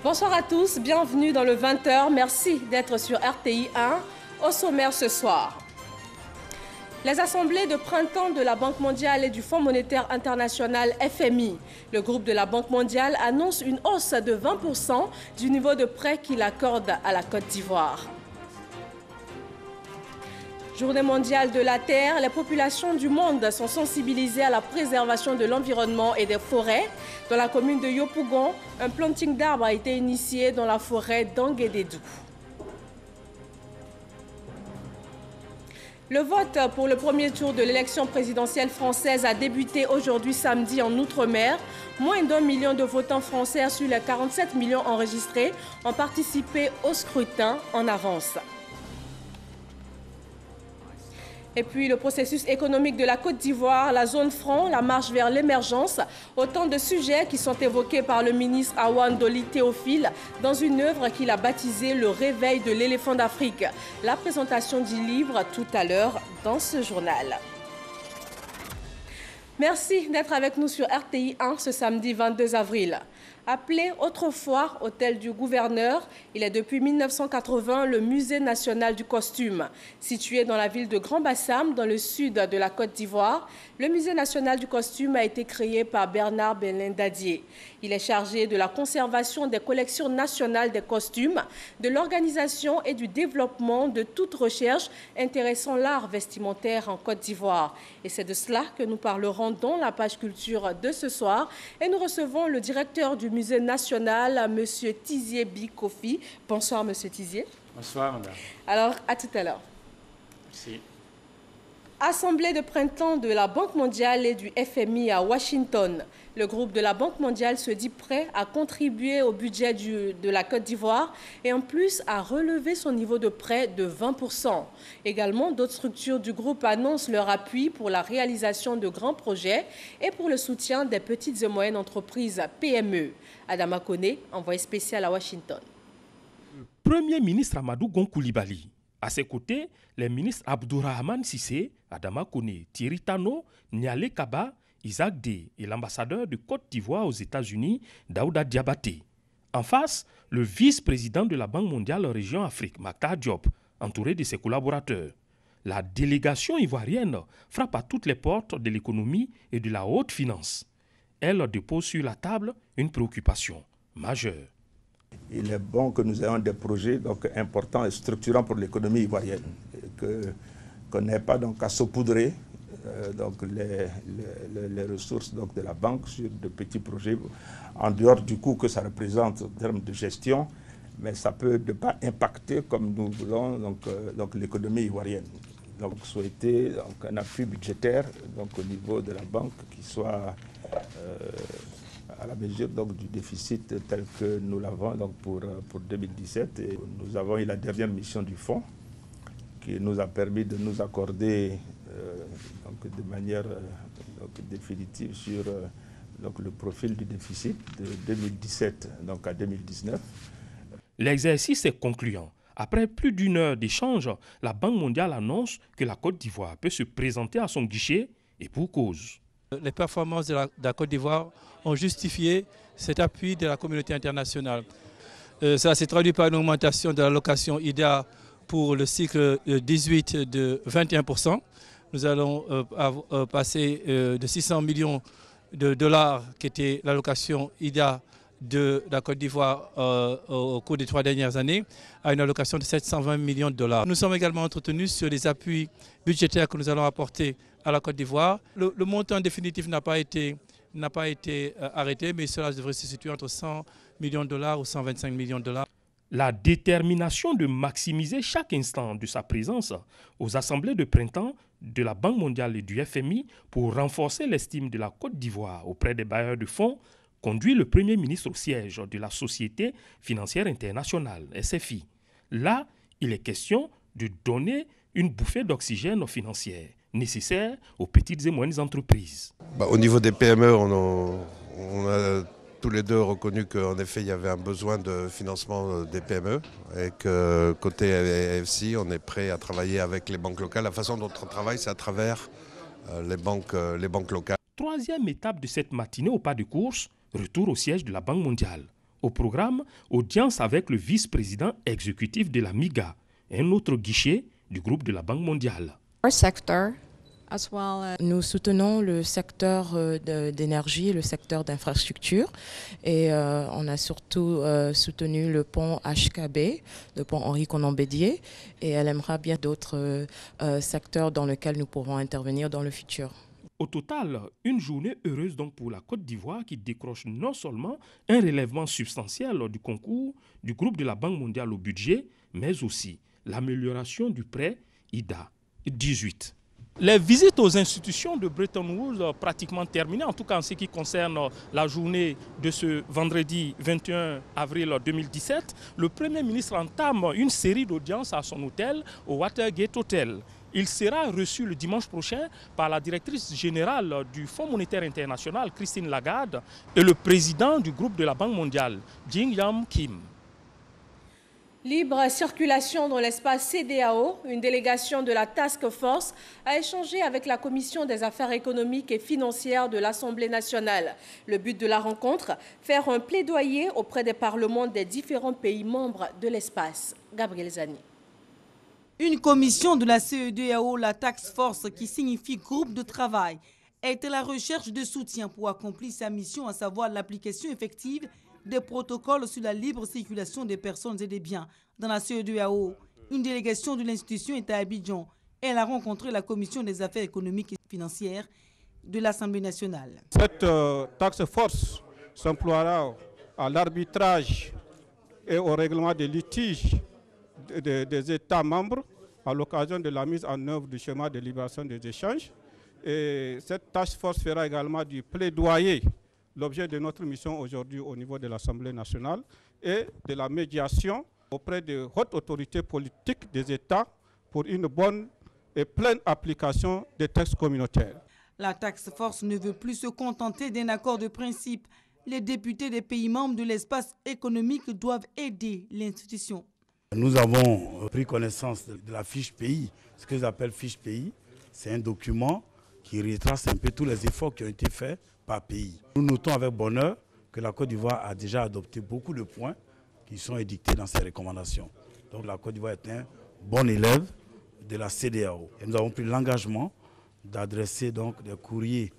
Bonsoir à tous, bienvenue dans le 20h. Merci d'être sur RTI 1. Au sommaire ce soir. Les assemblées de printemps de la Banque mondiale et du Fonds monétaire international FMI. Le groupe de la Banque mondiale annonce une hausse de 20% du niveau de prêt qu'il accorde à la Côte d'Ivoire. Journée mondiale de la Terre, les populations du monde sont sensibilisées à la préservation de l'environnement et des forêts. Dans la commune de Yopougon, un planting d'arbres a été initié dans la forêt d'Anguédédou. Le vote pour le premier tour de l'élection présidentielle française a débuté aujourd'hui samedi en Outre-mer. Moins d'1 million de votants français sur les 47 millions enregistrés ont participé au scrutin en avance. Et puis le processus économique de la Côte d'Ivoire, la zone franc, la marche vers l'émergence, autant de sujets qui sont évoqués par le ministre Awan Doli Théophile dans une œuvre qu'il a baptisée Le réveil de l'éléphant d'Afrique. La présentation du livre tout à l'heure dans ce journal. Merci d'être avec nous sur RTI 1 ce samedi 22 avril. Appelé autrefois Hôtel du Gouverneur, il est depuis 1980 le Musée national du costume. Situé dans la ville de Grand-Bassam, dans le sud de la Côte d'Ivoire, le Musée national du costume a été créé par Bernard Belin Dadier. Il est chargé de la conservation des collections nationales des costumes, de l'organisation et du développement de toute recherche intéressant l'art vestimentaire en Côte d'Ivoire. Et c'est de cela que nous parlerons dans la page culture de ce soir. Et nous recevons le directeur du Musée national, M. Tizier Bikofi. Bonsoir, M. Tizier. Bonsoir, madame. Alors, à tout à l'heure. Merci. Assemblée de printemps de la Banque mondiale et du FMI à Washington. Le groupe de la Banque mondiale se dit prêt à contribuer au budget de la Côte d'Ivoire et en plus à relever son niveau de prêt de 20%. Également, d'autres structures du groupe annoncent leur appui pour la réalisation de grands projets et pour le soutien des petites et moyennes entreprises PME. Adama Koné, envoyé spécial à Washington. Premier ministre Amadou Gon Coulibaly. À ses côtés, les ministres Abdourahmane Sissé, Adama Koné, Thierry Tano, Nialé Kaba, Isaac Dey et l'ambassadeur de Côte d'Ivoire aux États-Unis, Daouda Diabaté. En face, le vice-président de la Banque mondiale région Afrique, Mactar Diop, entouré de ses collaborateurs. La délégation ivoirienne frappe à toutes les portes de l'économie et de la haute finance. Elle dépose sur la table une préoccupation majeure. Il est bon que nous ayons des projets importants et structurants pour l'économie ivoirienne. Qu'on n'ait pas à saupoudrer les ressources de la banque sur de petits projets, en dehors du coût que ça représente en termes de gestion, mais ça peut ne pas impacter comme nous voulons l'économie ivoirienne. Donc souhaiter un appui budgétaire au niveau de la banque qui soit à la mesure du déficit tel que nous l'avons pour 2017. Et nous avons eu la dernière mission du fonds qui nous a permis de nous accorder de manière définitive sur le profil du déficit de 2017 à 2019. L'exercice est concluant. Après plus d'une heure d'échange, la Banque mondiale annonce que la Côte d'Ivoire peut se présenter à son guichet et pour cause. Les performances de la Côte d'Ivoire ont justifié cet appui de la communauté internationale. Cela s'est traduit par une augmentation de l'allocation IDA pour le cycle 18 de 21%. Nous allons passer de 600 millions de dollars qui était l'allocation IDA de la Côte d'Ivoire au cours des 3 dernières années à une allocation de 720 millions de dollars. Nous sommes également entretenus sur les appuis budgétaires que nous allons apporter à la Côte d'Ivoire. Le montant définitif n'a pas été arrêté, mais cela devrait se situer entre 100 millions de dollars ou 125 millions de dollars. La détermination de maximiser chaque instant de sa présence aux assemblées de printemps de la Banque mondiale et du FMI pour renforcer l'estime de la Côte d'Ivoire auprès des bailleurs de fonds conduit le Premier ministre au siège de la Société financière internationale, SFI. Là, il est question de donner une bouffée d'oxygène financière nécessaire aux petites et moyennes entreprises. Au niveau des PME, on a tous les deux reconnu qu'en effet il y avait un besoin de financement des PME et que côté AFC, on est prêt à travailler avec les banques locales. La façon dont on travaille, c'est à travers les banques locales. Troisième étape de cette matinée au pas de course, retour au siège de la Banque mondiale. Au programme, audience avec le vice-président exécutif de la MIGA, un autre guichet du groupe de la Banque mondiale. Nous soutenons le secteur d'énergie et le secteur d'infrastructure et on a surtout soutenu le pont HKB, le pont Henri Konan-Bédier, et elle aimera bien d'autres secteurs dans lesquels nous pourrons intervenir dans le futur. Au total, une journée heureuse donc pour la Côte d'Ivoire qui décroche non seulement un relèvement substantiel du concours du groupe de la Banque mondiale au budget, mais aussi l'amélioration du prêt IDA 18. Les visites aux institutions de Bretton Woods pratiquement terminées, en tout cas en ce qui concerne la journée de ce vendredi 21 avril 2017. Le Premier ministre entame une série d'audiences à son hôtel, au Watergate Hotel. Il sera reçu le dimanche prochain par la directrice générale du Fonds monétaire international, Christine Lagarde, et le président du groupe de la Banque mondiale, Jin-Yam Kim. Libre circulation dans l'espace CEDEAO, une délégation de la Task Force a échangé avec la Commission des affaires économiques et financières de l'Assemblée nationale. Le but de la rencontre, faire un plaidoyer auprès des parlements des différents pays membres de l'espace. Gabriel Zani. Une commission de la CEDEAO, la Task Force, qui signifie groupe de travail, est à la recherche de soutien pour accomplir sa mission, à savoir l'application effective des protocoles sur la libre circulation des personnes et des biens. Dans la CEDEAO, une délégation de l'institution est à Abidjan. Elle a rencontré la Commission des affaires économiques et financières de l'Assemblée nationale. Cette task force s'emploiera à l'arbitrage et au règlement des litiges des États membres à l'occasion de la mise en œuvre du schéma de libération des échanges. Et cette task force fera également du plaidoyer, l'objet de notre mission aujourd'hui au niveau de l'Assemblée nationale, et de la médiation auprès de hautes autorités politiques des États pour une bonne et pleine application des textes communautaires. La task force ne veut plus se contenter d'un accord de principe. Les députés des pays membres de l'espace économique doivent aider l'institution. Nous avons pris connaissance de la fiche pays. Ce que j'appelle fiche pays, c'est un document qui retrace un peu tous les efforts qui ont été faits par pays. Nous notons avec bonheur que la Côte d'Ivoire a déjà adopté beaucoup de points qui sont édictés dans ses recommandations. Donc la Côte d'Ivoire est un bon élève de la CEDEAO. Et nous avons pris l'engagement d'adresser donc des courriers,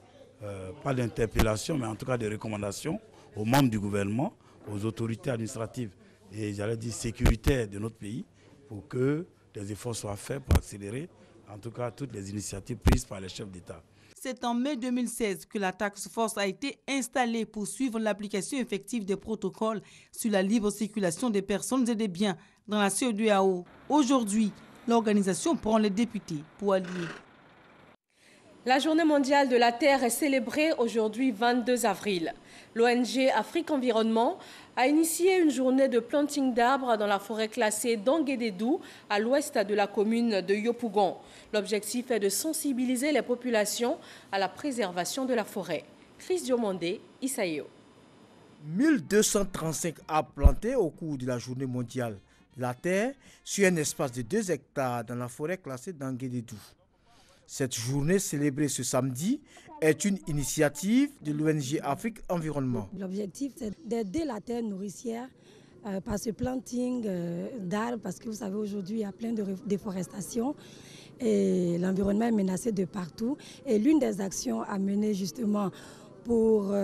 pas d'interpellation, mais en tout cas des recommandations aux membres du gouvernement, aux autorités administratives et j'allais dire sécuritaires de notre pays pour que des efforts soient faits pour accélérer en tout cas toutes les initiatives prises par les chefs d'État. C'est en mai 2016 que la Task Force a été installée pour suivre l'application effective des protocoles sur la libre circulation des personnes et des biens dans la CEDEAO. Aujourd'hui, l'organisation prend les députés pour allier. La Journée mondiale de la Terre est célébrée aujourd'hui 22 avril. L'ONG Afrique Environnement a initié une journée de planting d'arbres dans la forêt classée d'Anguédédou, à l'ouest de la commune de Yopougon. L'objectif est de sensibiliser les populations à la préservation de la forêt. Chris Diomandé, Isaïo. 1235 arbres plantés au cours de la Journée mondiale de la Terre sur un espace de 2 hectares dans la forêt classée d'Anguédédou. Cette journée célébrée ce samedi est une initiative de l'ONG Afrique Environnement. L'objectif, c'est d'aider la terre nourricière par ce planting d'arbres, parce que vous savez, aujourd'hui, il y a plein de déforestation et l'environnement est menacé de partout. Et l'une des actions à mener justement pour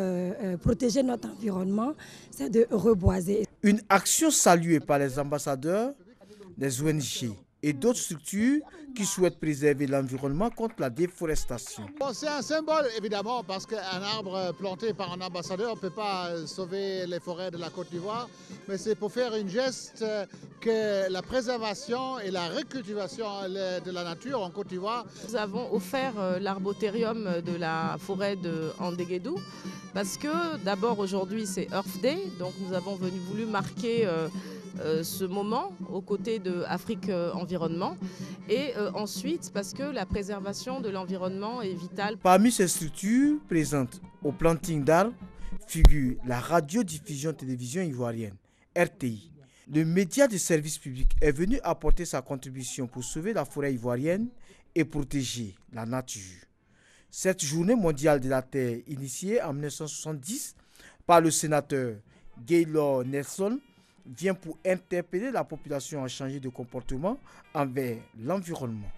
protéger notre environnement, c'est de reboiser. Une action saluée par les ambassadeurs des ONG et d'autres structures qui souhaitent préserver l'environnement contre la déforestation. C'est un symbole évidemment parce qu'un arbre planté par un ambassadeur ne peut pas sauver les forêts de la Côte d'Ivoire, mais c'est pour faire un geste que la préservation et la recultivation de la nature en Côte d'Ivoire. Nous avons offert l'arbotérium de la forêt de Anguédédou parce que d'abord aujourd'hui c'est Earth Day, donc nous avons voulu marquer ce moment aux côtés de Afrique Environnement et ensuite parce que la préservation de l'environnement est vitale. Parmi ces structures présentes au planting d'arbres figure la radiodiffusion télévision ivoirienne, RTI. Le média de service public est venu apporter sa contribution pour sauver la forêt ivoirienne et protéger la nature. Cette journée mondiale de la Terre, initiée en 1970 par le sénateur Gaylor Nelson vient pour interpeller la population à changer de comportement envers l'environnement.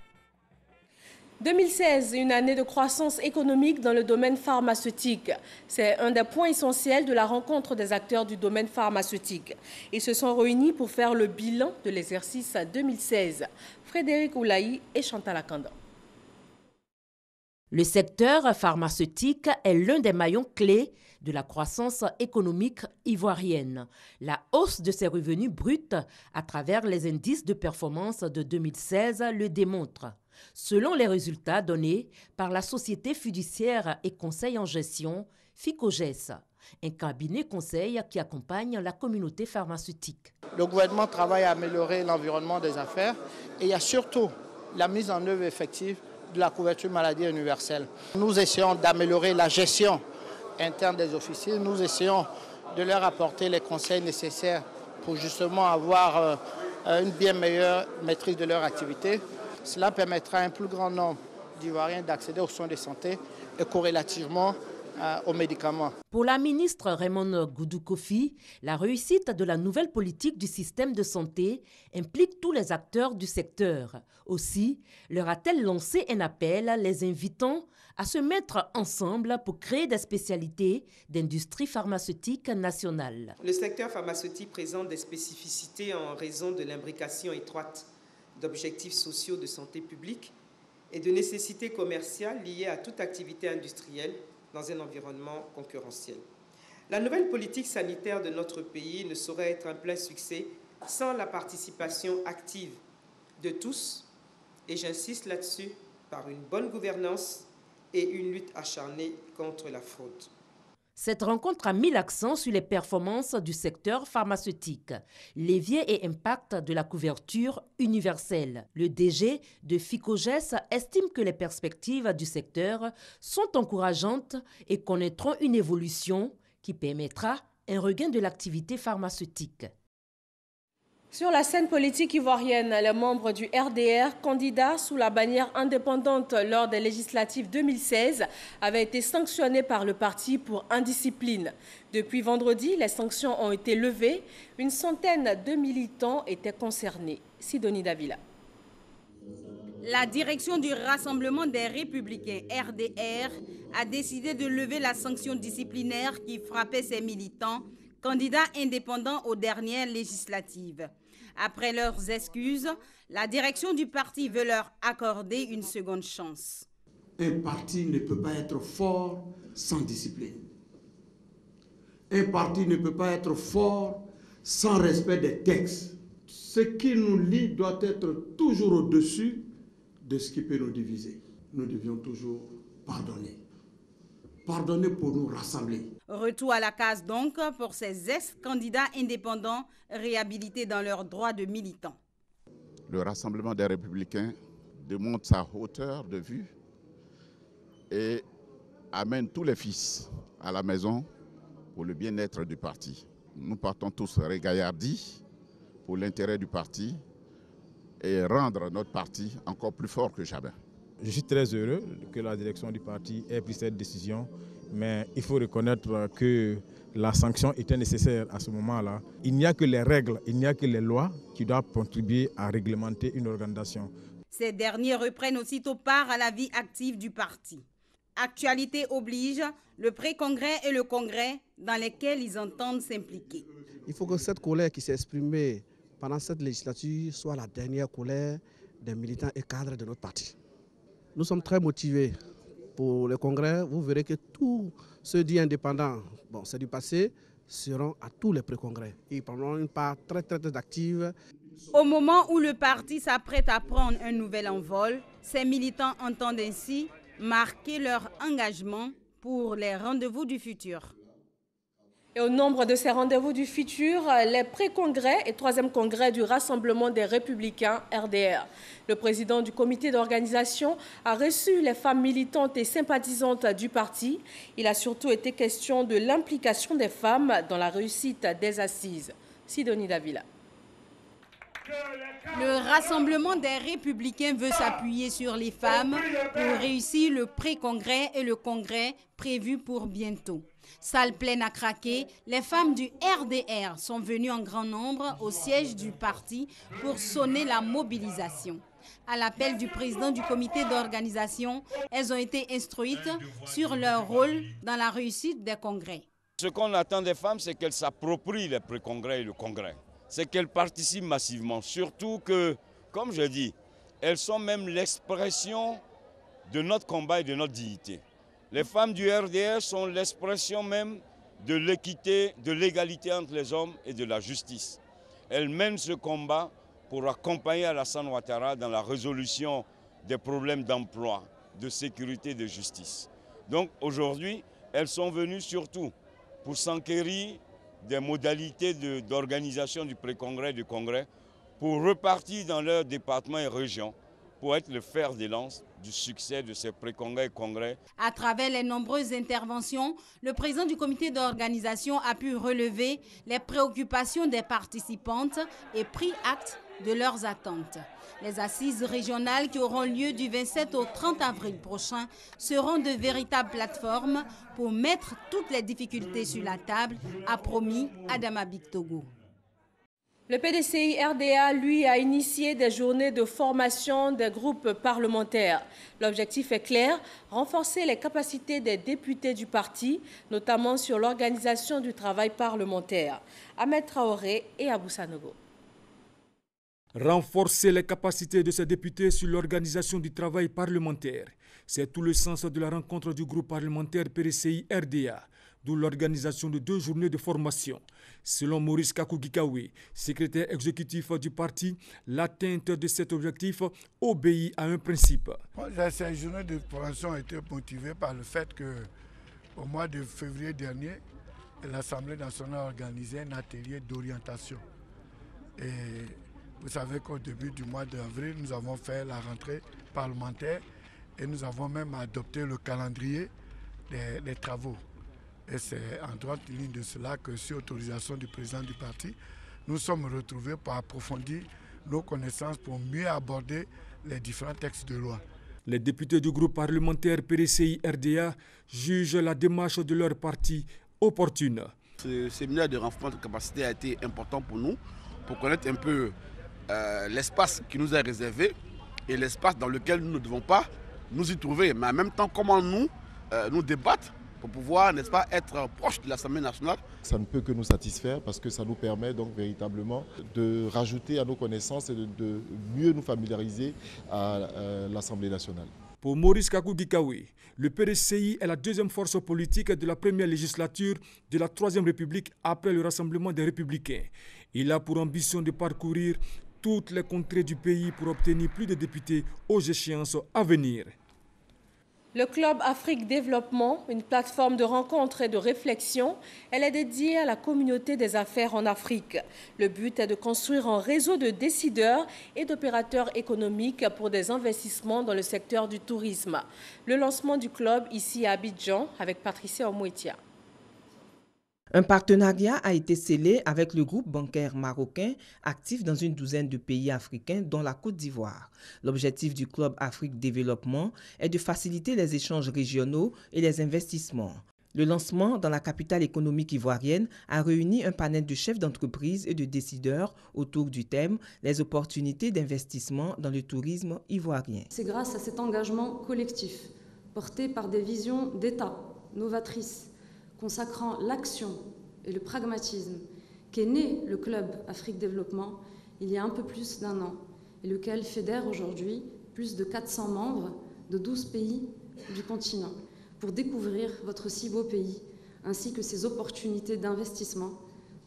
2016, une année de croissance économique dans le domaine pharmaceutique. C'est un des points essentiels de la rencontre des acteurs du domaine pharmaceutique. Ils se sont réunis pour faire le bilan de l'exercice 2016. Frédéric Oulaï et Chantal Akanda. Le secteur pharmaceutique est l'un des maillons clés de la croissance économique ivoirienne. La hausse de ses revenus bruts à travers les indices de performance de 2016 le démontre. Selon les résultats donnés par la société fiduciaire et conseil en gestion FICOGES, un cabinet conseil qui accompagne la communauté pharmaceutique. Le gouvernement travaille à améliorer l'environnement des affaires et il y a surtout la mise en œuvre effective de la couverture maladie universelle. Nous essayons d'améliorer la gestion interne des officiers, nous essayons de leur apporter les conseils nécessaires pour justement avoir une bien meilleure maîtrise de leur activité. Cela permettra à un plus grand nombre d'Ivoiriens d'accéder aux soins de santé et corrélativement aux médicaments. Pour la ministre Raymond Goudou Kofi, la réussite de la nouvelle politique du système de santé implique tous les acteurs du secteur. Aussi, leur a-t-elle lancé un appel les invitant à se mettre ensemble pour créer des spécialités d'industrie pharmaceutique nationale. Le secteur pharmaceutique présente des spécificités en raison de l'imbrication étroite d'objectifs sociaux de santé publique et de nécessités commerciales liées à toute activité industrielle dans un environnement concurrentiel. La nouvelle politique sanitaire de notre pays ne saurait être un plein succès sans la participation active de tous, et j'insiste là-dessus, par une bonne gouvernance et une lutte acharnée contre la fraude. Cette rencontre a mis l'accent sur les performances du secteur pharmaceutique, levier et impact de la couverture universelle. Le DG de FICOGES estime que les perspectives du secteur sont encourageantes et connaîtront une évolution qui permettra un regain de l'activité pharmaceutique. Sur la scène politique ivoirienne, les membres du RDR, candidats sous la bannière indépendante lors des législatives 2016, avaient été sanctionnés par le parti pour indiscipline. Depuis vendredi, les sanctions ont été levées. Une centaine de militants étaient concernés. Sidonie Davila. La direction du Rassemblement des Républicains, RDR, a décidé de lever la sanction disciplinaire qui frappait ses militants, candidats indépendants aux dernières législatives. Après leurs excuses, la direction du parti veut leur accorder une seconde chance. Un parti ne peut pas être fort sans discipline. Un parti ne peut pas être fort sans respect des textes. Ce qui nous lie doit être toujours au-dessus de ce qui peut nous diviser. Nous devions toujours pardonner. Pardonner pour nous rassembler. Retour à la case donc pour ces ex-candidats indépendants réhabilités dans leurs droits de militants. Le Rassemblement des Républicains démontre sa hauteur de vue et amène tous les fils à la maison pour le bien-être du parti. Nous partons tous régaillardis pour l'intérêt du parti et rendre notre parti encore plus fort que jamais. Je suis très heureux que la direction du parti ait pris cette décision, mais il faut reconnaître que la sanction était nécessaire à ce moment-là. Il n'y a que les règles, il n'y a que les lois qui doivent contribuer à réglementer une organisation. Ces derniers reprennent aussitôt part à la vie active du parti. Actualité oblige, le pré-congrès et le congrès dans lesquels ils entendent s'impliquer. Il faut que cette colère qui s'est exprimée pendant cette législature soit la dernière colère des militants et cadres de notre parti. Nous sommes très motivés pour le congrès. Vous verrez que tous ceux dits indépendants, bon, c'est du passé, seront à tous les pré-congrès. Ils prendront une part très active. Au moment où le parti s'apprête à prendre un nouvel envol, ces militants entendent ainsi marquer leur engagement pour les rendez-vous du futur. Et au nombre de ces rendez-vous du futur, les pré-congrès et 3e congrès du Rassemblement des Républicains, RDR. Le président du comité d'organisation a reçu les femmes militantes et sympathisantes du parti. Il a surtout été question de l'implication des femmes dans la réussite des assises. Sidonie Davila. Le Rassemblement des Républicains veut s'appuyer sur les femmes pour réussir le pré-congrès et le congrès prévu pour bientôt. Salle pleine à craquer, les femmes du RDR sont venues en grand nombre au siège du parti pour sonner la mobilisation. À l'appel du président du comité d'organisation, elles ont été instruites sur leur rôle dans la réussite des congrès. Ce qu'on attend des femmes, c'est qu'elles s'approprient les pré-congrès et le congrès. C'est qu'elles participent massivement, surtout que, comme je dis, elles sont même l'expression de notre combat et de notre dignité. Les femmes du RDR sont l'expression même de l'équité, de l'égalité entre les hommes et de la justice. Elles mènent ce combat pour accompagner Alassane Ouattara dans la résolution des problèmes d'emploi, de sécurité et de justice. Donc aujourd'hui, elles sont venues surtout pour s'enquérir des modalités d'organisation du pré-congrès et du congrès, pour repartir dans leurs départements et régions, pour être le fer de lance du succès de ces pré-congrès et congrès. À travers les nombreuses interventions, le président du comité d'organisation a pu relever les préoccupations des participantes et pris acte de leurs attentes. Les assises régionales qui auront lieu du 27 au 30 avril prochain seront de véritables plateformes pour mettre toutes les difficultés sur la table, a promis Adama Bictogo. Le PDCI RDA, lui, a initié des journées de formation des groupes parlementaires. L'objectif est clair, renforcer les capacités des députés du parti, notamment sur l'organisation du travail parlementaire. Ahmed Traoré et Abou Sanogo. Renforcer les capacités de ces députés sur l'organisation du travail parlementaire. C'est tout le sens de la rencontre du groupe parlementaire PDCI RDA, d'où l'organisation de 2 journées de formation. Selon Maurice Kakugikawe, secrétaire exécutif du parti, l'atteinte de cet objectif obéit à un principe. Ces journées de formation ont été motivées par le fait qu'au mois de février dernier, l'Assemblée nationale a organisé un atelier d'orientation. Et vous savez qu'au début du mois d'avril, nous avons fait la rentrée parlementaire et nous avons même adopté le calendrier des travaux. Et c'est en droite ligne de cela que, sur autorisation du président du parti, nous sommes retrouvés pour approfondir nos connaissances pour mieux aborder les différents textes de loi. Les députés du groupe parlementaire PDCI RDA jugent la démarche de leur parti opportune. Ce séminaire de renforcement de capacité a été important pour nous, pour connaître un peu l'espace qui nous est réservé et l'espace dans lequel nous ne devons pas nous y trouver, mais en même temps comment nous débattre pour pouvoir, n'est-ce pas, être proche de l'Assemblée nationale. Ça ne peut que nous satisfaire parce que ça nous permet donc véritablement de rajouter à nos connaissances et de mieux nous familiariser à l'Assemblée nationale. Pour Maurice Kakugikawe, le PDCI est la deuxième force politique de la première législature de la Troisième République après le Rassemblement des Républicains. Il a pour ambition de parcourir toutes les contrées du pays pour obtenir plus de députés aux échéances à venir. Le Club Afrique Développement, une plateforme de rencontres et de réflexion, elle est dédiée à la communauté des affaires en Afrique. Le but est de construire un réseau de décideurs et d'opérateurs économiques pour des investissements dans le secteur du tourisme. Le lancement du club ici à Abidjan avec Patricia Omouetia. Un partenariat a été scellé avec le groupe bancaire marocain actif dans une douzaine de pays africains, dont la Côte d'Ivoire. L'objectif du Club Afrique Développement est de faciliter les échanges régionaux et les investissements. Le lancement dans la capitale économique ivoirienne a réuni un panel de chefs d'entreprise et de décideurs autour du thème « Les opportunités d'investissement dans le tourisme ivoirien ». C'est grâce à cet engagement collectif, porté par des visions d'État novatrices, consacrant l'action et le pragmatisme, qu'est né le Club Afrique Développement il y a un peu plus d'1 an, et lequel fédère aujourd'hui plus de 400 membres de 12 pays du continent, pour découvrir votre si beau pays, ainsi que ses opportunités d'investissement,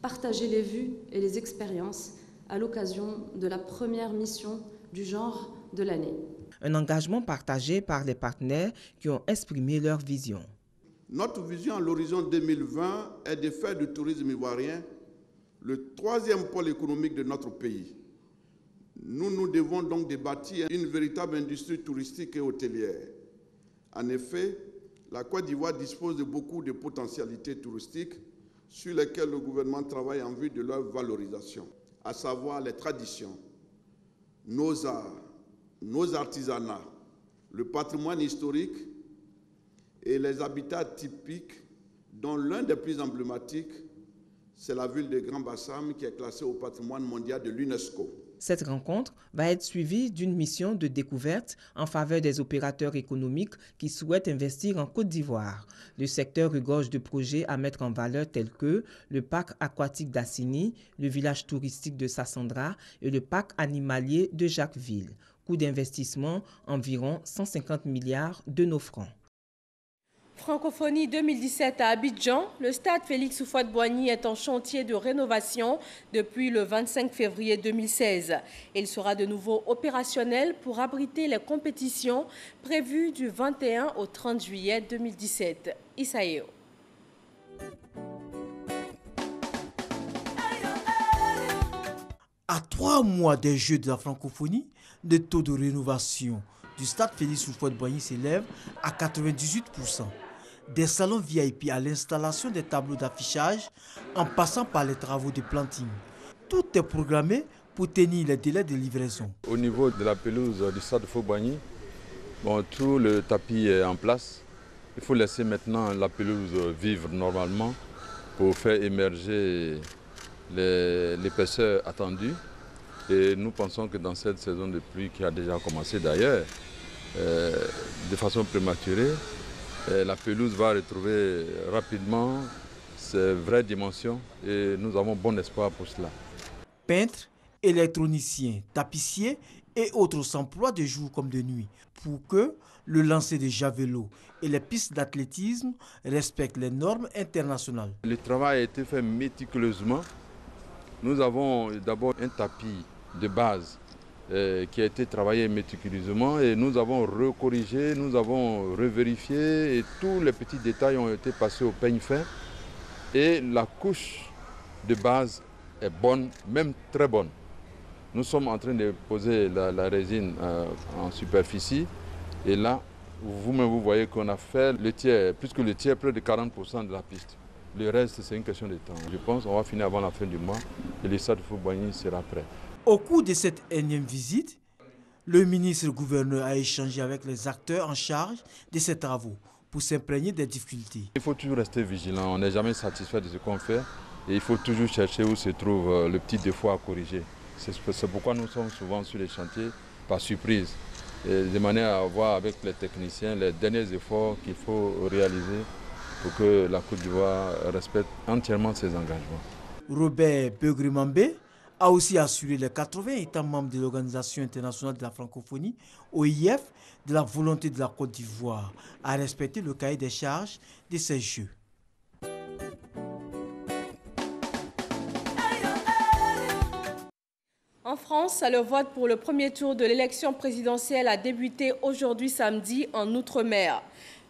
partager les vues et les expériences à l'occasion de la première mission du genre de l'année. Un engagement partagé par les partenaires qui ont exprimé leur vision. Notre vision à l'horizon 2020 est de faire du tourisme ivoirien le 3e pôle économique de notre pays. Nous devons donc de bâtir une véritable industrie touristique et hôtelière. En effet, la Côte d'Ivoire dispose de beaucoup de potentialités touristiques sur lesquelles le gouvernement travaille en vue de leur valorisation, à savoir les traditions, nos arts, nos artisanats, le patrimoine historique et les habitats typiques, dont l'un des plus emblématiques, c'est la ville de Grand Bassam qui est classée au patrimoine mondial de l'UNESCO. Cette rencontre va être suivie d'une mission de découverte en faveur des opérateurs économiques qui souhaitent investir en Côte d'Ivoire. Le secteur regorge de projets à mettre en valeur tels que le parc aquatique d'Assini, le village touristique de Sassandra et le parc animalier de Jacquesville. Coût d'investissement environ 150 milliards de nos francs. Francophonie 2017 à Abidjan, le stade Félix Houphouët-Boigny est en chantier de rénovation depuis le 25 février 2016. Il sera de nouveau opérationnel pour abriter les compétitions prévues du 21 au 30 juillet 2017. Isaïo. À 3 mois des Jeux de la francophonie, le taux de rénovation du stade Félix Houphouët-Boigny s'élève à 98%. Des salons VIP à l'installation des tableaux d'affichage, en passant par les travaux de planting. Tout est programmé pour tenir les délais de livraison. Au niveau de la pelouse du stade Houphouët-Boigny, tout le tapis est en place. Il faut laisser maintenant la pelouse vivre normalement pour faire émerger l'épaisseur attendue. Et nous pensons que dans cette saison de pluie qui a déjà commencé d'ailleurs, de façon prématurée, la pelouse va retrouver rapidement ses vraies dimensions et nous avons bon espoir pour cela. Peintres, électroniciens, tapissiers et autres s'emploient de jour comme de nuit pour que le lancer de javelot et les pistes d'athlétisme respectent les normes internationales. Le travail a été fait méticuleusement. Nous avons d'abord un tapis de base qui a été travaillé méticuleusement et nous avons recorrigé, nous avons revérifié et tous les petits détails ont été passés au peigne fin et la couche de base est bonne, même très bonne. Nous sommes en train de poser la résine en superficie et là, vous-même vous voyez qu'on a fait le tiers, plus que le tiers, près de 40% de la piste. Le reste, c'est une question de temps. Je pense qu'on va finir avant la fin du mois et le stade Houphouët-Boigny sera prêt. Au cours de cette énième visite, le ministre-gouverneur a échangé avec les acteurs en charge de ces travaux pour s'imprégner des difficultés. Il faut toujours rester vigilant, on n'est jamais satisfait de ce qu'on fait et il faut toujours chercher où se trouve le petit défaut à corriger. C'est pourquoi nous sommes souvent sur les chantiers par surprise, et de manière à voir avec les techniciens les derniers efforts qu'il faut réaliser pour que la Côte d'Ivoire respecte entièrement ses engagements. Robert Beugrimambé a aussi assuré les 80 États membres de l'Organisation internationale de la francophonie, OIF, de la volonté de la Côte d'Ivoire à respecter le cahier des charges de ces Jeux. En France, le vote pour le premier tour de l'élection présidentielle a débuté aujourd'hui samedi en Outre-mer.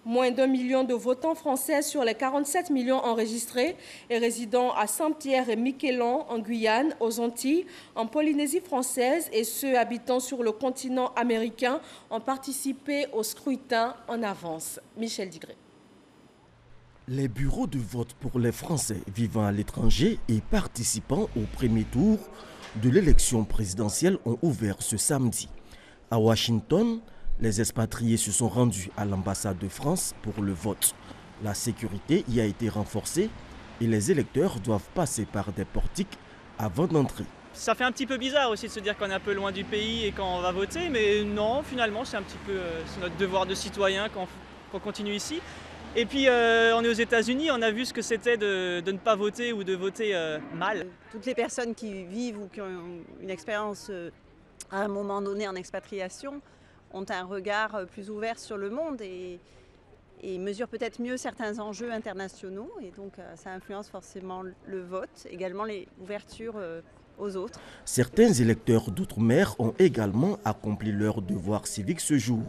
Moins d'1 million de votants français sur les 47 millions enregistrés et résidant à Saint-Pierre et Miquelon en Guyane, aux Antilles, en Polynésie française et ceux habitant sur le continent américain ont participé au scrutin en avance. Michel Digré. Les bureaux de vote pour les Français vivant à l'étranger et participant au premier tour de l'élection présidentielle ont ouvert ce samedi. À Washington, les expatriés se sont rendus à l'ambassade de France pour le vote. La sécurité y a été renforcée et les électeurs doivent passer par des portiques avant d'entrer. Ça fait un petit peu bizarre aussi de se dire qu'on est un peu loin du pays et quand on va voter, mais non, finalement, c'est notre devoir de citoyen qu'on continue ici. Et puis, on est aux États-Unis, on a vu ce que c'était de ne pas voter ou de voter mal. Toutes les personnes qui vivent ou qui ont une expérience à un moment donné en expatriation ont un regard plus ouvert sur le monde et mesurent peut-être mieux certains enjeux internationaux. Et donc, ça influence forcément le vote, également les ouvertures aux autres. Certains électeurs d'outre-mer ont également accompli leur devoir civique ce jour,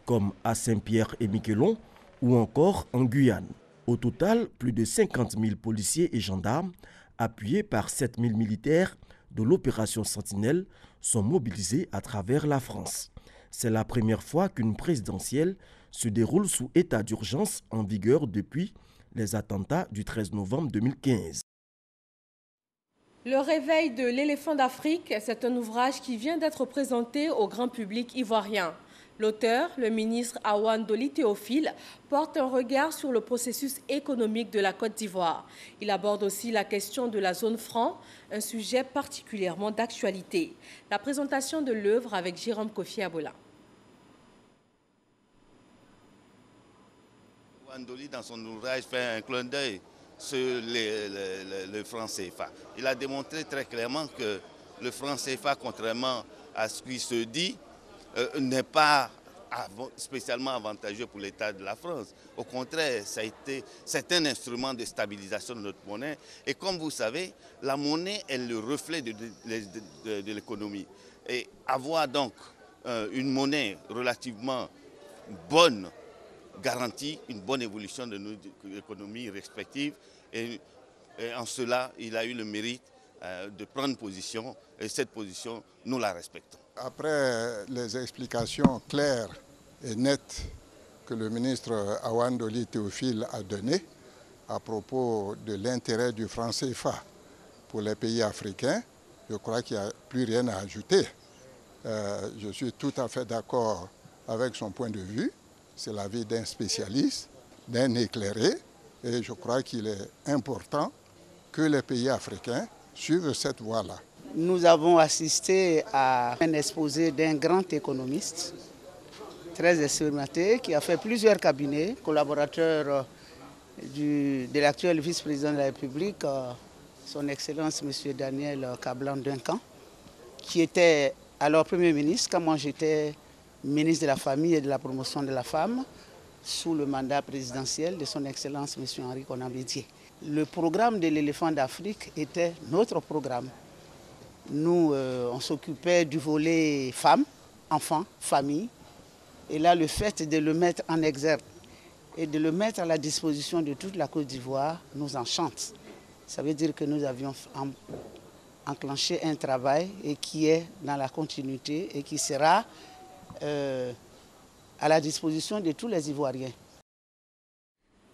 comme à Saint-Pierre et Miquelon ou encore en Guyane. Au total, plus de 50 000 policiers et gendarmes, appuyés par 7 000 militaires de l'opération Sentinelle, sont mobilisés à travers la France. C'est la première fois qu'une présidentielle se déroule sous état d'urgence en vigueur depuis les attentats du 13 novembre 2015. Le réveil de l'éléphant d'Afrique, c'est un ouvrage qui vient d'être présenté au grand public ivoirien. L'auteur, le ministre Awandoli Théophile, porte un regard sur le processus économique de la Côte d'Ivoire. Il aborde aussi la question de la zone franc, un sujet particulièrement d'actualité. La présentation de l'œuvre avec Jérôme Kofi Abola. Awandoli, dans son ouvrage, fait un clin d'œil sur le franc CFA. Il a démontré très clairement que le franc CFA, contrairement à ce qui se dit, n'est pas spécialement avantageux pour l'État de la France. Au contraire, c'est un instrument de stabilisation de notre monnaie. Et comme vous savez, la monnaie est le reflet de l'économie. Et avoir donc une monnaie relativement bonne garantit une bonne évolution de nos économies respectives. Et en cela, il a eu le mérite de prendre position. Et cette position, nous la respectons. Après les explications claires et nettes que le ministre Awandoli Théophile a données à propos de l'intérêt du franc CFA pour les pays africains, je crois qu'il n'y a plus rien à ajouter. Je suis tout à fait d'accord avec son point de vue. C'est l'avis d'un spécialiste, d'un éclairé, et je crois qu'il est important que les pays africains suivent cette voie-là. Nous avons assisté à un exposé d'un grand économiste, très expérimenté, qui a fait plusieurs cabinets, collaborateur de l'actuel vice-président de la République, son Excellence M. Daniel Kablan-Duncan, qui était alors Premier ministre, quand moi j'étais ministre de la Famille et de la Promotion de la Femme, sous le mandat présidentiel de son Excellence M. Henri Konan Bédié. Le programme de l'éléphant d'Afrique était notre programme. Nous, on s'occupait du volet femmes, enfants, famille. Et là, le fait de le mettre en exergue et de le mettre à la disposition de toute la Côte d'Ivoire nous enchante. Ça veut dire que nous avions enclenché un travail et qui est dans la continuité et qui sera à la disposition de tous les Ivoiriens.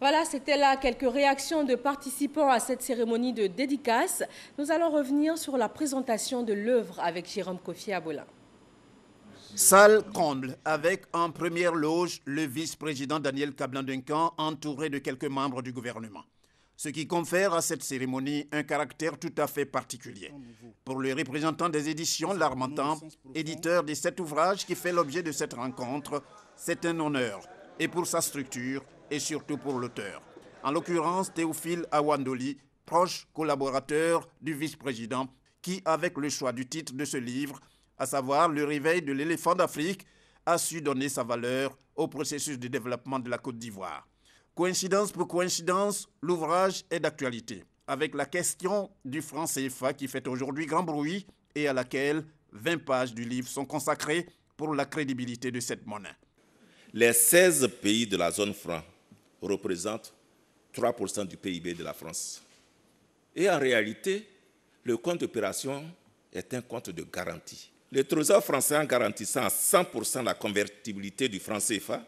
Voilà, c'était là quelques réactions de participants à cette cérémonie de dédicace. Nous allons revenir sur la présentation de l'œuvre avec Jérôme Kofi Abola. Salle comble, avec en première loge le vice-président Daniel Kablan-Duncan entouré de quelques membres du gouvernement. Ce qui confère à cette cérémonie un caractère tout à fait particulier. Pour le représentant des éditions L'Harmattan, éditeur de cet ouvrage qui fait l'objet de cette rencontre, c'est un honneur. Et pour sa structure, et surtout pour l'auteur. En l'occurrence, Théophile Awandoli, proche collaborateur du vice-président, qui, avec le choix du titre de ce livre, à savoir Le réveil de l'éléphant d'Afrique, a su donner sa valeur au processus de développement de la Côte d'Ivoire. Coïncidence pour coïncidence, l'ouvrage est d'actualité, avec la question du franc CFA qui fait aujourd'hui grand bruit et à laquelle 20 pages du livre sont consacrées pour la crédibilité de cette monnaie. Les 16 pays de la zone franc représentent 3% du PIB de la France. Et en réalité, le compte d'opération est un compte de garantie. Le Trésor français, en garantissant à 100% la convertibilité du franc CFA,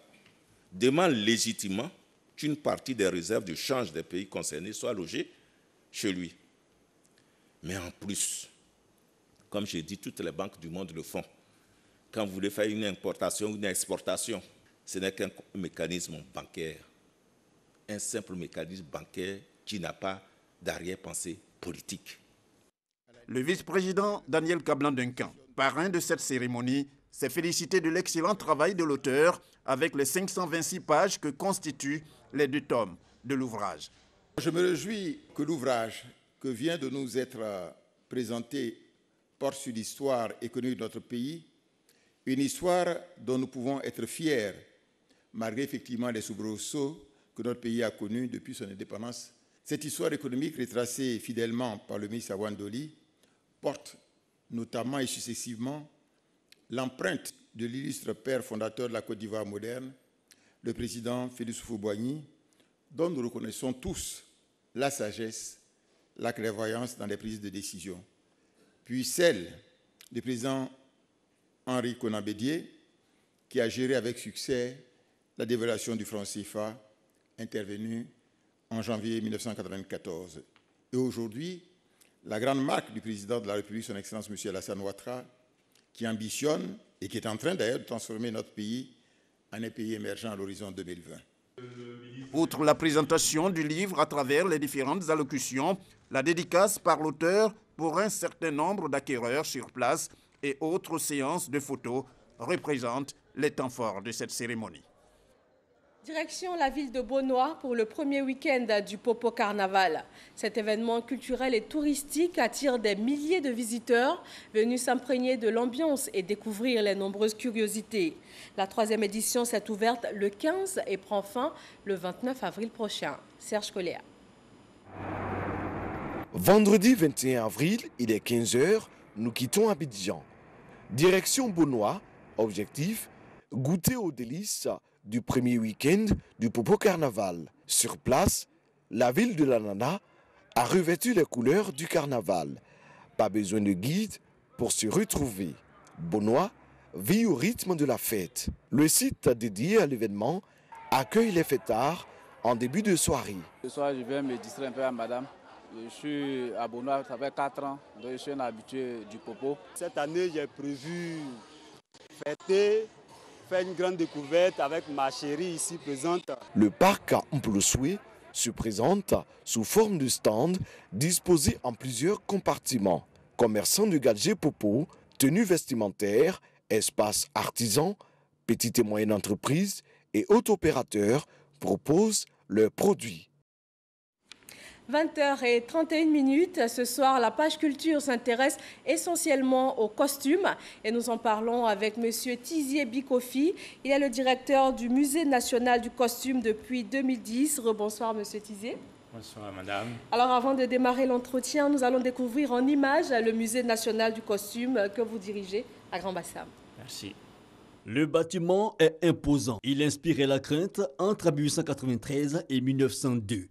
demande légitimement qu'une partie des réserves de change des pays concernés soit logée chez lui. Mais en plus, comme j'ai dit, toutes les banques du monde le font. Quand vous voulez faire une importation ou une exportation, ce n'est qu'un mécanisme bancaire, un simple mécanisme bancaire qui n'a pas d'arrière-pensée politique. Le vice-président Daniel Kablan-Duncan, parrain de cette cérémonie, s'est félicité de l'excellent travail de l'auteur avec les 526 pages que constituent les 2 tomes de l'ouvrage. Je me réjouis que l'ouvrage que vient de nous être présenté porte sur l'histoire économique de notre pays, une histoire dont nous pouvons être fiers, malgré effectivement les soubresauts que notre pays a connus depuis son indépendance. Cette histoire économique, retracée fidèlement par le ministre Awandoli, porte notamment et successivement l'empreinte de l'illustre père fondateur de la Côte d'Ivoire moderne, le président Félix Houphouët-Boigny, dont nous reconnaissons tous la sagesse, la clairvoyance dans les prises de décision, puis celle du président Henri Konan Bédié, qui a géré avec succès la dévaluation du franc CFA intervenue en janvier 1994. Et aujourd'hui, la grande marque du président de la République, son Excellence M. Alassane Ouattara, qui ambitionne et qui est en train d'ailleurs de transformer notre pays en un pays émergent à l'horizon 2020. Outre la présentation du livre à travers les différentes allocutions, la dédicace par l'auteur pour un certain nombre d'acquéreurs sur place et autres séances de photos représentent les temps forts de cette cérémonie. Direction la ville de Beaunois pour le premier week-end du Popo Carnaval. Cet événement culturel et touristique attire des milliers de visiteurs venus s'imprégner de l'ambiance et découvrir les nombreuses curiosités. La 3e édition s'est ouverte le 15 et prend fin le 29 avril prochain. Serge Coléa. Vendredi 21 avril, il est 15 h, nous quittons Abidjan. Direction Beaunois, objectif, goûter aux délices du premier week-end du Popo Carnaval. Sur place, la ville de l'Anana a revêtu les couleurs du carnaval. Pas besoin de guide pour se retrouver. Beaunois vit au rythme de la fête. Le site dédié à l'événement accueille les fêtards en début de soirée. Ce soir, je viens me distraire un peu à madame. Je suis à Beaunois, ça fait 4 ans, donc je suis un habitué du Popo. Cette année, j'ai prévu fêter, faire une grande découverte avec ma chérie ici présente. Le parc à Mplossoué se présente sous forme de stand disposé en plusieurs compartiments. Commerçants de gadgets Popo, tenues vestimentaires, espaces artisans, petites et moyennes entreprises et auto-opérateurs proposent leurs produits. 20h31. Ce soir, la page culture s'intéresse essentiellement aux costumes et nous en parlons avec M. Tizier Bikofi. Il est le directeur du Musée national du costume depuis 2010. Rebonsoir M. Tizier. Bonsoir madame. Alors avant de démarrer l'entretien, nous allons découvrir en images le Musée national du costume que vous dirigez à Grand-Bassam. Merci. Le bâtiment est imposant. Il inspirait la crainte entre 1893 et 1902.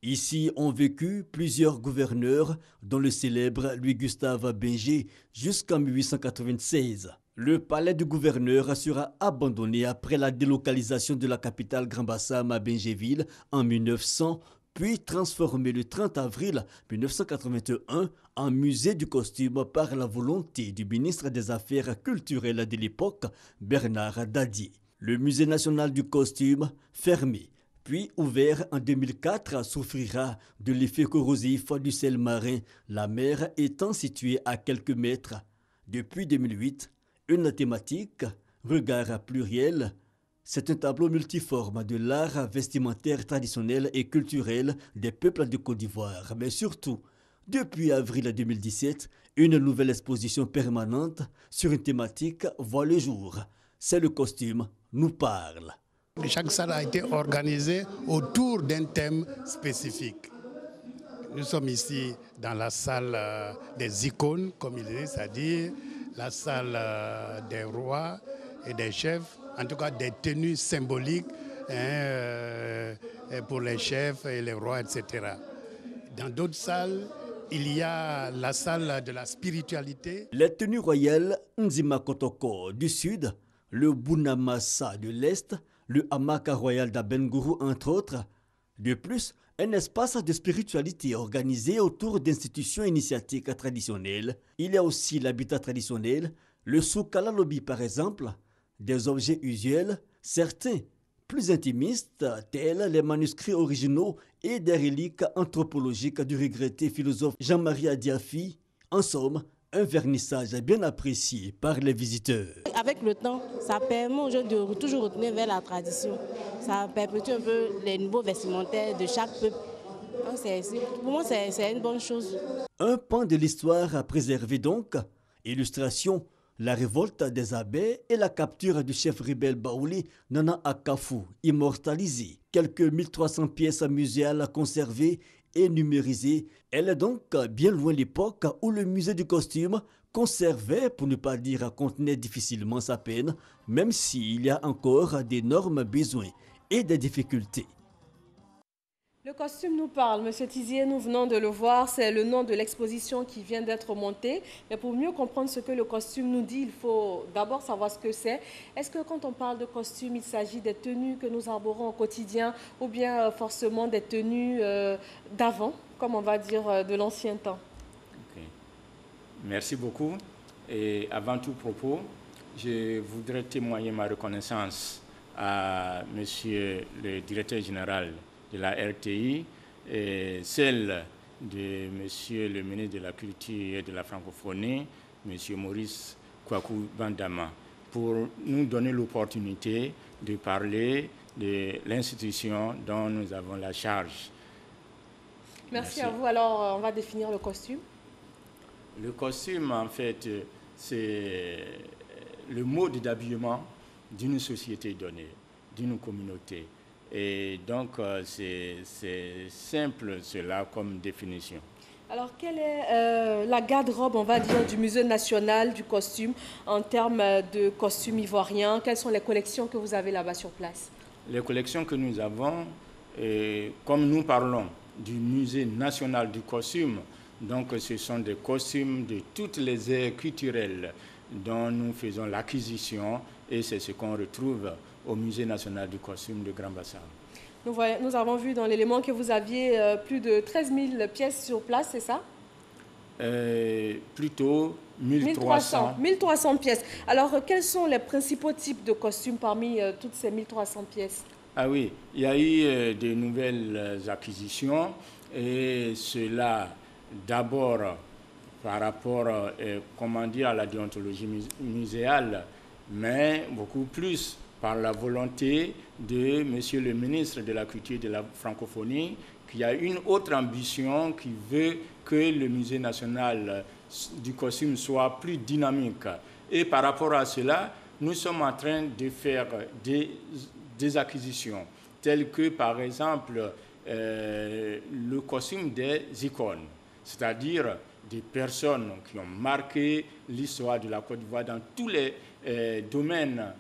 Ici ont vécu plusieurs gouverneurs, dont le célèbre Louis-Gustave Binger, jusqu'en 1896. Le palais du gouverneur sera abandonné après la délocalisation de la capitale Grand-Bassam à Bingéville en 1900, puis transformé le 30 avril 1981 en musée du costume par la volonté du ministre des Affaires culturelles de l'époque, Bernard Dadier. Le musée national du costume, fermé, puis ouvert en 2004, souffrira de l'effet corrosif du sel marin, la mer étant située à quelques mètres. Depuis 2008, une thématique, regard pluriel, c'est un tableau multiforme de l'art vestimentaire traditionnel et culturel des peuples de Côte d'Ivoire. Mais surtout, depuis avril 2017, une nouvelle exposition permanente sur une thématique voit le jour. C'est le costume nous parle. Chaque salle a été organisée autour d'un thème spécifique. Nous sommes ici dans la salle des icônes, comme il dit, c'est-à-dire la salle des rois et des chefs, en tout cas des tenues symboliques pour les chefs et les rois, etc. Dans d'autres salles, il y a la salle de la spiritualité. Les tenues royales Nzima Kotoko du sud, le Bunamassa de l'est, le Hamaka royal d'Abengourou, entre autres. De plus, un espace de spiritualité organisé autour d'institutions initiatiques traditionnelles. Il y a aussi l'habitat traditionnel, le Soukala Lobby par exemple, des objets usuels, certains plus intimistes, tels les manuscrits originaux et des reliques anthropologiques du regretté philosophe Jean-Marie Adiafi. En somme, un vernissage bien apprécié par les visiteurs. Avec le temps, ça permet aux gens de toujours retourner vers la tradition. Ça perpétue un peu les niveaux vestimentaires de chaque peuple. Pour moi, c'est une bonne chose. Un pan de l'histoire à préserver donc. Illustration, la révolte des abbés et la capture du chef rebelle Baouli Nana Akafou, immortalisée. Quelques 1300 pièces muséales conservées et numérisée. Elle est donc bien loin l'époque où le musée du costume conservait, pour ne pas dire contenait difficilement sa peine, même s'il y a encore d'énormes besoins et des difficultés. Le costume nous parle, Monsieur Tizier, nous venons de le voir, c'est le nom de l'exposition qui vient d'être montée. Mais pour mieux comprendre ce que le costume nous dit, il faut d'abord savoir ce que c'est. Est-ce que quand on parle de costume, il s'agit des tenues que nous arborons au quotidien ou bien forcément des tenues d'avant, comme on va dire de l'ancien temps? Merci beaucoup. Et avant tout propos, je voudrais témoigner ma reconnaissance à Monsieur le directeur général de la RTI et celle de Monsieur le ministre de la Culture et de la Francophonie, Monsieur Maurice Kwaku Bandama, pour nous donner l'opportunité de parler de l'institution dont nous avons la charge. Merci à vous. Alors, on va définir le costume. Le costume, en fait, c'est le mode d'habillement d'une société donnée, d'une communauté. Et donc, c'est simple, cela, comme définition. Alors, quelle est la garde-robe, on va dire, du Musée national du costume en termes de costumes ivoiriens? Quelles sont les collections que vous avez là-bas sur place? Les collections que nous avons, comme nous parlons du Musée national du costume, donc ce sont des costumes de toutes les aires culturelles dont nous faisons l'acquisition et c'est ce qu'on retrouve au Musée national du costume de Grand-Bassam. Nous avons vu dans l'élément que vous aviez plus de 13 000 pièces sur place, c'est ça? Plutôt 1300. 1300 pièces. Alors, quels sont les principaux types de costumes parmi toutes ces 1300 pièces? Ah oui, il y a eu de nouvelles acquisitions et cela d'abord par rapport comment dire, à la déontologie muséale, mais beaucoup plus par la volonté de Monsieur le ministre de la Culture et de la Francophonie, qui a une autre ambition qui veut que le Musée national du costume soit plus dynamique. Et par rapport à cela, nous sommes en train de faire des acquisitions, telles que par exemple le costume des icônes, c'est-à-dire des personnes qui ont marqué l'histoire de la Côte d'Ivoire dans tous les domaines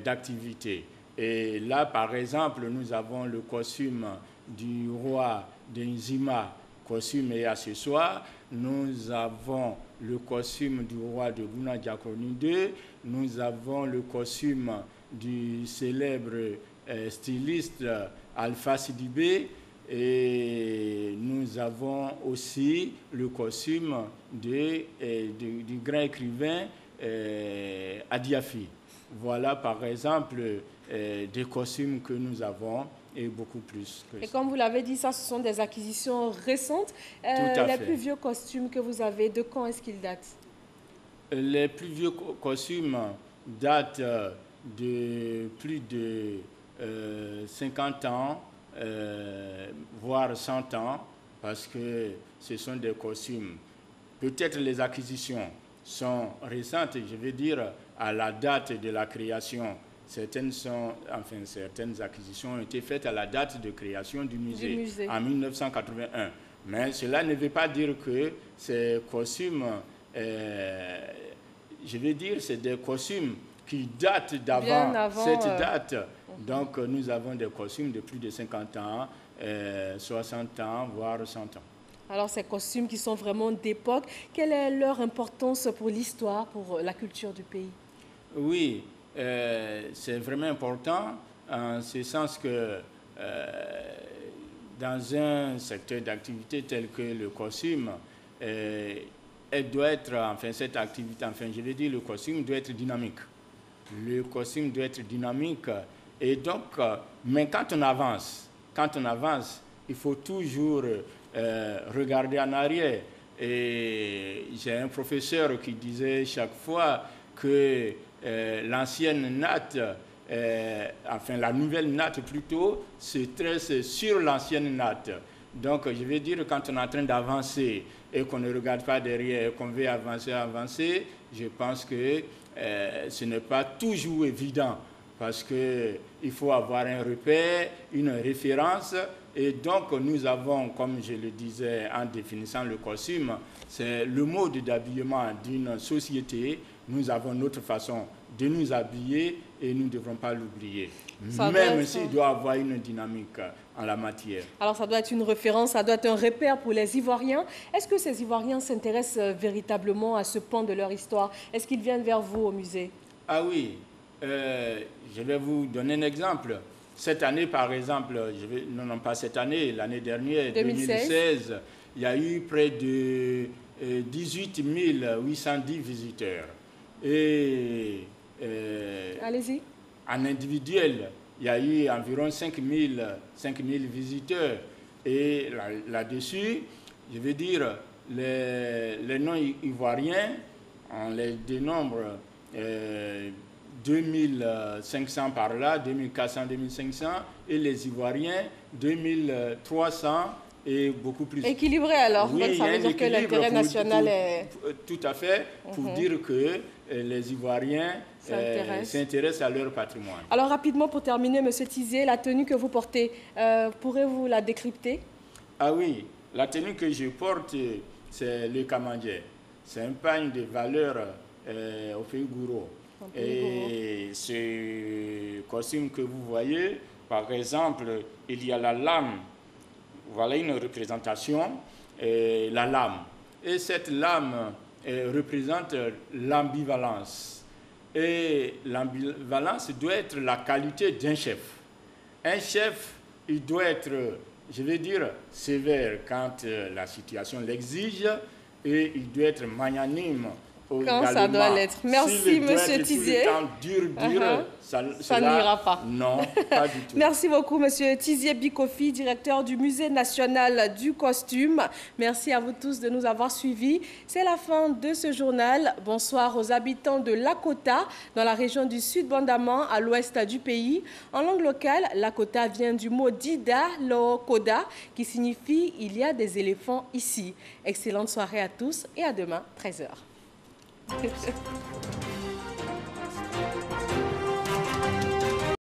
d'activité. Et là, par exemple, nous avons le costume du roi de Nzima, costume et accessoires. Nous avons le costume du roi de Bouna Diakroni II. Nous avons le costume du célèbre styliste Alpha Sidibé. Et nous avons aussi le costume du grand écrivain Adiafi. Voilà par exemple des costumes que nous avons et beaucoup plus. Et comme vous l'avez dit, ça, ce sont des acquisitions récentes. Les plus vieux costumes que vous avez, de quand est-ce qu'ils datent? Les plus vieux costumes datent de plus de 50 ans, voire 100 ans, parce que ce sont des costumes. Peut-être les acquisitions sont récentes, je veux dire, à la date de la création. Certaines acquisitions ont été faites à la date de création du musée. En 1981. Mais cela ne veut pas dire que ces costumes, je veux dire, c'est des costumes qui datent d'avant cette date. Donc, nous avons des costumes de plus de 50 ans, 60 ans, voire 100 ans. Alors, ces costumes qui sont vraiment d'époque, quelle est leur importance pour l'histoire, pour la culture du pays? Oui, c'est vraiment important, en ce sens que dans un secteur d'activité tel que le costume, elle doit être, enfin, cette activité, enfin, je veux dire, le costume doit être dynamique. Le costume doit être dynamique. Et donc, mais quand on avance, il faut toujours regarder en arrière. Et j'ai un professeur qui disait chaque fois que l'ancienne natte, enfin la nouvelle natte plutôt, se tresse sur l'ancienne natte. Donc, je veux dire, quand on est en train d'avancer et qu'on ne regarde pas derrière et qu'on veut avancer, je pense que ce n'est pas toujours évident. Parce qu'il faut avoir un repère, une référence. Et donc, nous avons, comme je le disais en définissant le costume, c'est le mode d'habillement d'une société. Nous avons notre façon de nous habiller et nous ne devrons pas l'oublier. Même s'il doit avoir une dynamique en la matière. Alors, ça doit être une référence, ça doit être un repère pour les Ivoiriens. Est-ce que ces Ivoiriens s'intéressent véritablement à ce pan de leur histoire? Est-ce qu'ils viennent vers vous au musée? Ah oui. Je vais vous donner un exemple. Cette année, par exemple, non pas cette année, l'année dernière, 2016, il y a eu près de 18 810 visiteurs. Et allez-y. En individuel, il y a eu environ 5 000 visiteurs. Et là-dessus, je veux dire, les non-ivoiriens, on les dénombre 2500 par là, 2400, 2500, et les Ivoiriens, 2300 et beaucoup plus. Équilibré alors, oui, donc ça veut dire que l'intérêt national est... Tout à fait, pour dire que les Ivoiriens s'intéressent à leur patrimoine. Alors rapidement, pour terminer, M. Tizier, la tenue que vous portez, pourrez-vous la décrypter? Ah oui, la tenue que je porte, c'est le kamandjé. C'est un pagne de valeur au pays gourou. Et ce costume que vous voyez, par exemple, il y a la lame. Voilà une représentation, la lame. Et cette lame représente l'ambivalence. Et l'ambivalence doit être la qualité d'un chef. Un chef, il doit être, je vais dire, sévère quand la situation l'exige, et il doit être magnanime. Quand ça doit l'être. Merci, M. Tizier. Ça n'ira pas. Non, pas du tout. Merci beaucoup, M. Tizier Bikofi, directeur du Musée national du costume. Merci à vous tous de nous avoir suivis. C'est la fin de ce journal. Bonsoir aux habitants de Lakota, dans la région du Sud-Bandaman, à l'ouest du pays. En langue locale, Lakota vient du mot Dida Lokoda, qui signifie « il y a des éléphants ici ». Excellente soirée à tous et à demain, 13h.